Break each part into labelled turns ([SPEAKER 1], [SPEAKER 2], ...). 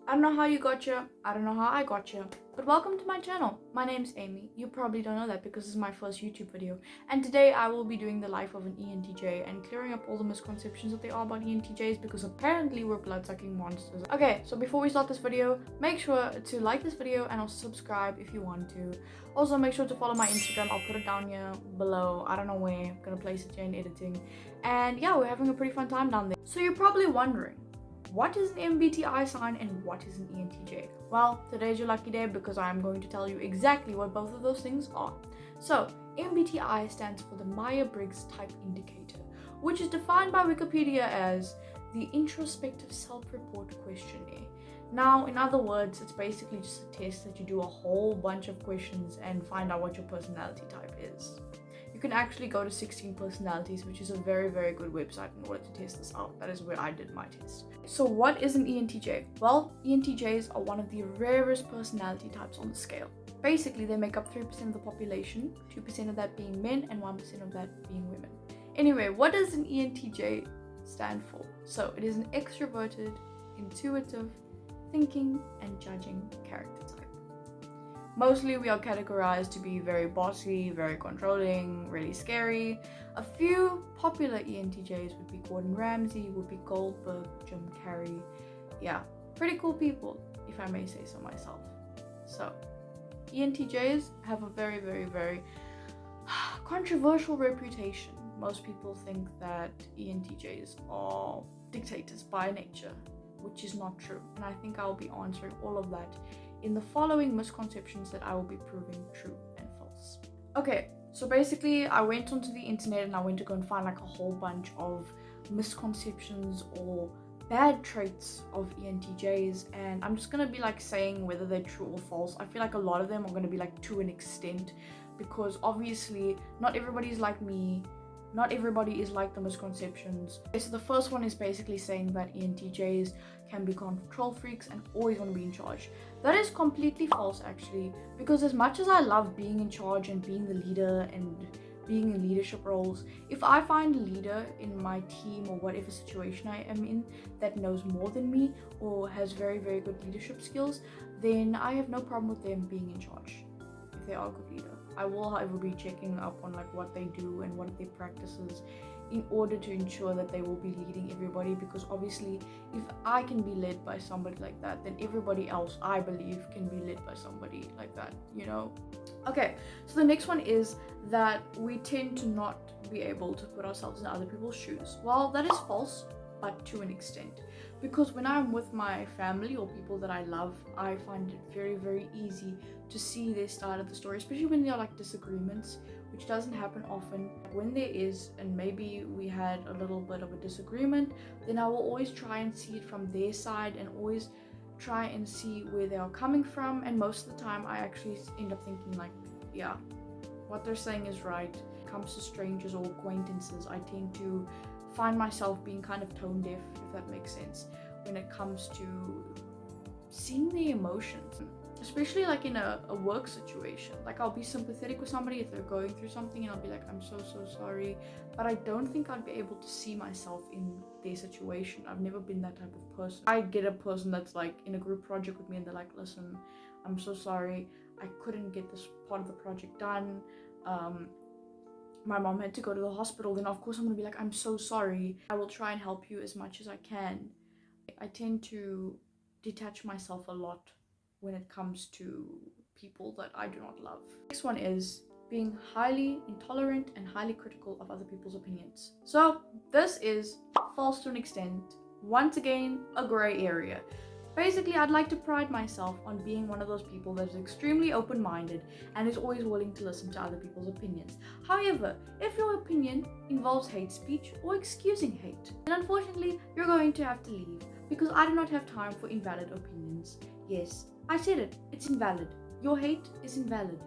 [SPEAKER 1] I don't know how you got here, I don't know how I got here, but welcome to my channel. My name's Amy. You probably don't know that because this is my first YouTube video, and today I will be doing the life of an ENTJ and clearing up all the misconceptions that there are about ENTJs, because apparently we're blood-sucking monsters. Okay, so before we start this video, make sure to like this video and also subscribe if you want to. Also make sure to follow my Instagram. I'll put it down here below. I don't know where. I'm gonna place it here in editing. And yeah, we're having a pretty fun time down there. So you're probably wondering, what is an MBTI sign and what is an ENTJ? Well, today's your lucky day because I'm going to tell you exactly what both of those things are. So, MBTI stands for the Myers-Briggs Type Indicator, which is defined by Wikipedia as the Introspective Self-Report Questionnaire. Now, in other words, it's basically just a test that you do a whole bunch of questions and find out what your personality type is. You can actually go to 16 Personalities, which is a very, very good website in order to test this out. That is where I did my test. So what is an ENTJ? Well, ENTJs are one of the rarest personality types on the scale. Basically, they make up 3% of the population, 2% of that being men and 1% of that being women. Anyway, what does an ENTJ stand for? So it is an extroverted, intuitive, thinking and judging character type. Mostly we are categorized to be very bossy, very controlling, really scary. A few popular ENTJs would be Gordon Ramsay, Whoopi Goldberg, Jim Carrey. Yeah, pretty cool people, if I may say so myself. So, ENTJs have a very, very, very controversial reputation. Most people think that ENTJs are dictators by nature, which is not true. And I think I'll be answering all of that in the following misconceptions that I will be proving true and false. Okay, so basically I went onto the internet and I went to go and find like a whole bunch of misconceptions or bad traits of ENTJs, and I'm just gonna be like saying whether they're true or false. I feel like a lot of them are gonna be like to an extent, because obviously not everybody is like me. Not everybody is like the misconceptions. Okay, so the first one is basically saying that ENTJs can be control freaks and always want to be in charge. That is completely false actually, because as much as I love being in charge and being the leader and being in leadership roles, if I find a leader in my team or whatever situation I am in that knows more than me or has very, very good leadership skills, then I have no problem with them being in charge if they are a good leader. I will, however, be checking up on like what they do and what their practices in order to ensure that they will be leading everybody, because obviously if I can be led by somebody like that, then everybody else, I believe, can be led by somebody like that, you know? Okay, so the next one is that we tend to not be able to put ourselves in other people's shoes. Well, that is false, but to an extent. Because when I'm with my family or people that I love, I find it very, very easy to see their side of the story, especially when there are like disagreements, which doesn't happen often. When there is, and maybe we had a little bit of a disagreement, then I will always try and see it from their side and always try and see where they are coming from. And most of the time I actually end up thinking like, yeah, what they're saying is right. When it comes to strangers or acquaintances, I tend to find myself being kind of tone deaf, if that makes sense, when it comes to seeing their emotions, especially like in a work situation. Like I'll be sympathetic with somebody if they're going through something and I'll be like, I'm so sorry, but I don't think I'd be able to see myself in their situation. I've never been that type of person. I get a person that's like in a group project with me and they're like, listen, I'm so sorry, I couldn't get this part of the project done, my mom had to go to the hospital, then of course I'm gonna be like, I'm so sorry. I will try and help you as much as I can. I tend to detach myself a lot when it comes to people that I do not love. Next one is being highly intolerant and highly critical of other people's opinions. So this is false to an extent. Once again, a gray area. Basically, I'd like to pride myself on being one of those people that is extremely open-minded and is always willing to listen to other people's opinions. However, if your opinion involves hate speech or excusing hate, then unfortunately, you're going to have to leave, because I do not have time for invalid opinions. Yes, I said it, it's invalid. Your hate is invalid.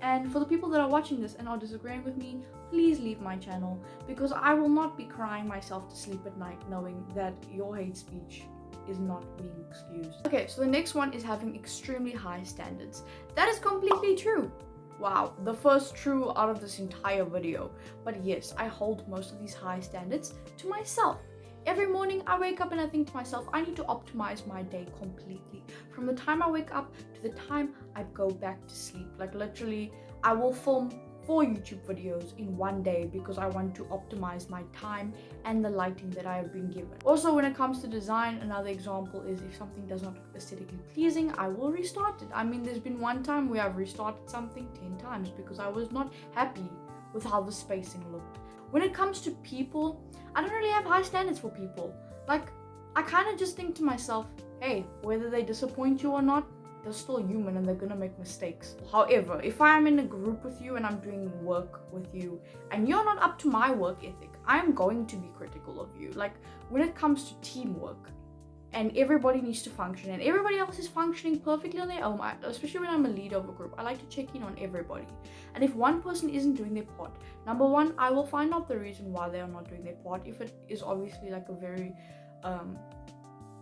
[SPEAKER 1] And for the people that are watching this and are disagreeing with me, please leave my channel, because I will not be crying myself to sleep at night knowing that your hate speech is not being excused. Okay, so the next one is having extremely high standards. That is completely true. Wow, the first true out of this entire video. But yes, I hold most of these high standards to myself. Every morning I wake up and I think to myself, I need to optimize my day completely. From the time I wake up to the time I go back to sleep. Like literally, I will film 4 YouTube videos in one day because I want to optimize my time and the lighting that I have been given. Also, when it comes to design, another example is if something does not look aesthetically pleasing, I will restart it. I mean, there's been one time where I've restarted something 10 times because I was not happy with how the spacing looked. When it comes to people, I don't really have high standards for people. Like, I kind of just think to myself, hey, whether they disappoint you or not, they're still human and they're gonna make mistakes. However, if I'm in a group with you and I'm doing work with you and you're not up to my work ethic, I'm going to be critical of you. Like, when it comes to teamwork and everybody needs to function and everybody else is functioning perfectly on their own, especially when I'm a leader of a group, I like to check in on everybody. And if one person isn't doing their part, number one, I will find out the reason why they are not doing their part. If it is obviously like a very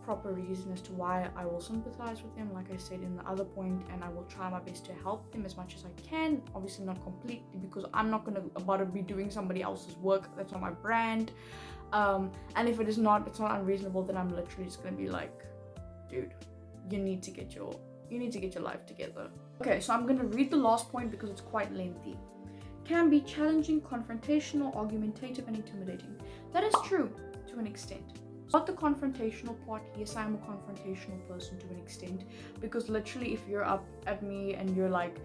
[SPEAKER 1] proper reason as to why, I will sympathize with them, like I said in the other point, and I will try my best to help them as much as I can. Obviously not completely, because I'm not gonna about to be doing somebody else's work. That's not my brand. And if it's not unreasonable, then I'm literally just gonna be like, dude, you need to get your life together. Okay, so I'm gonna read the last point because it's quite lengthy. Can be challenging, confrontational, argumentative, and intimidating. That is true to an extent. Not the confrontational part. Yes, I'm a confrontational person to an extent, because literally if you're up at me and you're like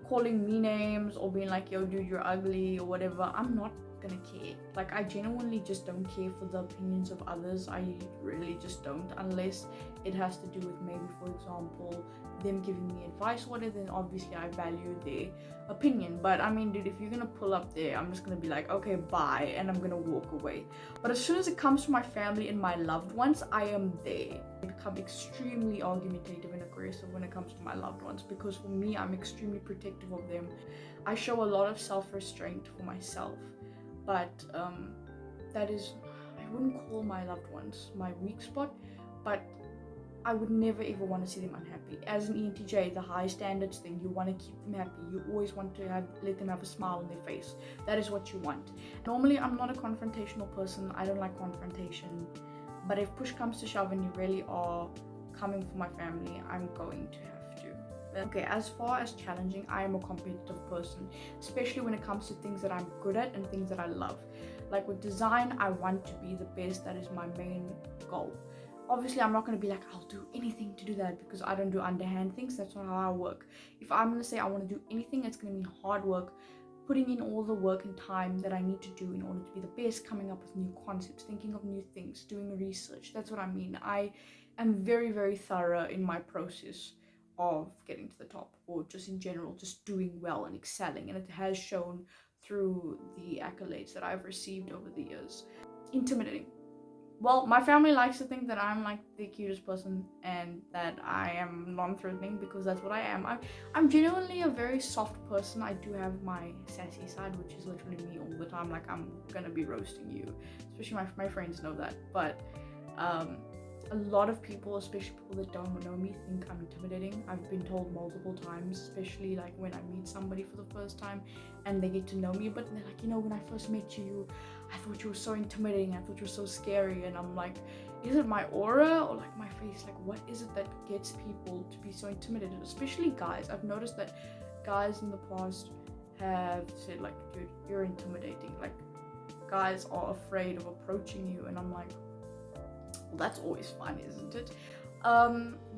[SPEAKER 1] calling me names or being like, yo dude, you're ugly or whatever, I'm not gonna care. Like, I genuinely just don't care for the opinions of others. I really just don't, unless it has to do with maybe, for example, them giving me advice or whatever, then obviously I value their opinion. But I mean, dude, if you're gonna pull up there, I'm just gonna be like, okay, bye, and I'm gonna walk away. But as soon as it comes to my family and my loved ones, I am there. I become extremely argumentative and aggressive when it comes to my loved ones, because for me, I'm extremely protective of them. I show a lot of self-restraint for myself, but that is, I wouldn't call my loved ones my weak spot, but I would never ever want to see them unhappy. As an ENTJ, the high standards thing, you want to keep them happy. You always want to let them have a smile on their face. That is what you want. Normally, I'm not a confrontational person. I don't like confrontation. But if push comes to shove and you really are coming for my family, I'm going to have to. Okay, as far as challenging, I am a competitive person, especially when it comes to things that I'm good at and things that I love. Like with design, I want to be the best. That is my main goal. Obviously, I'm not going to be like, I'll do anything to do that, because I don't do underhand things. That's not how I work. If I'm going to say I want to do anything, it's going to mean hard work, putting in all the work and time that I need to do in order to be the best, coming up with new concepts, thinking of new things, doing research. That's what I mean. I am very, very thorough in my process of getting to the top, or just in general, just doing well and excelling. And it has shown through the accolades that I've received over the years. Intimidating. Well, my family likes to think that I'm like the cutest person and that I am non-threatening, because that's what I am. I'm genuinely a very soft person. I do have my sassy side, which is literally me all the time. Like, I'm gonna be roasting you, especially my friends know that. But a lot of people, especially people that don't know me, think I'm intimidating. I've been told multiple times, especially like when I meet somebody for the first time and they get to know me, but they're like, you know, when I first met you, I thought you were so intimidating, I thought you were so scary. And I'm like, is it my aura or like my face? Like, what is it that gets people to be so intimidated, especially guys? I've noticed that guys in the past have said like, dude, you're intimidating. Like, guys are afraid of approaching you, and I'm like, well, that's always fun, isn't it?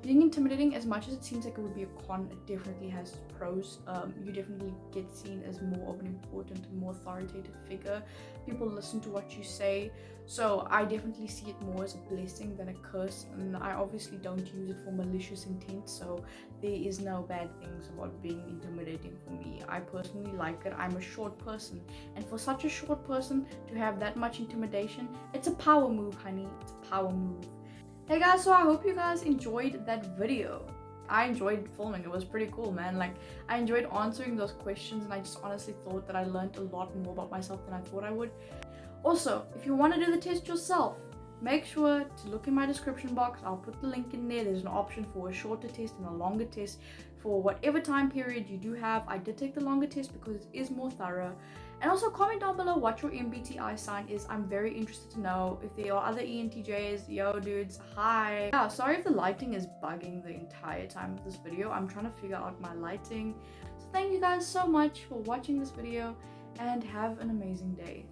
[SPEAKER 1] Being intimidating, as much as it seems like it would be a con, it definitely has pros. You definitely get seen as more of an important and more authoritative figure. People listen to what you say, so I definitely see it more as a blessing than a curse. And I obviously don't use it for malicious intent, so there is no bad things about being intimidating for me. I personally like it. I'm a short person, and for such a short person to have that much intimidation, it's a power move, honey. It's a power move. Hey guys, so I hope you guys enjoyed that video. I enjoyed filming. It was pretty cool, man. Like, I enjoyed answering those questions, and I just honestly thought that I learned a lot more about myself than I thought I would. Also, if you want to do the test yourself, make sure to look in my description box. I'll put the link in there. There's an option for a shorter test and a longer test for whatever time period you do have. I did take the longer test because it is more thorough, And also comment down below what your MBTI sign is. I'm very interested to know. If there are other ENTJs, yo dudes, hi. Yeah, sorry if the lighting is bugging the entire time of this video. I'm trying to figure out my lighting. So thank you guys so much for watching this video and have an amazing day.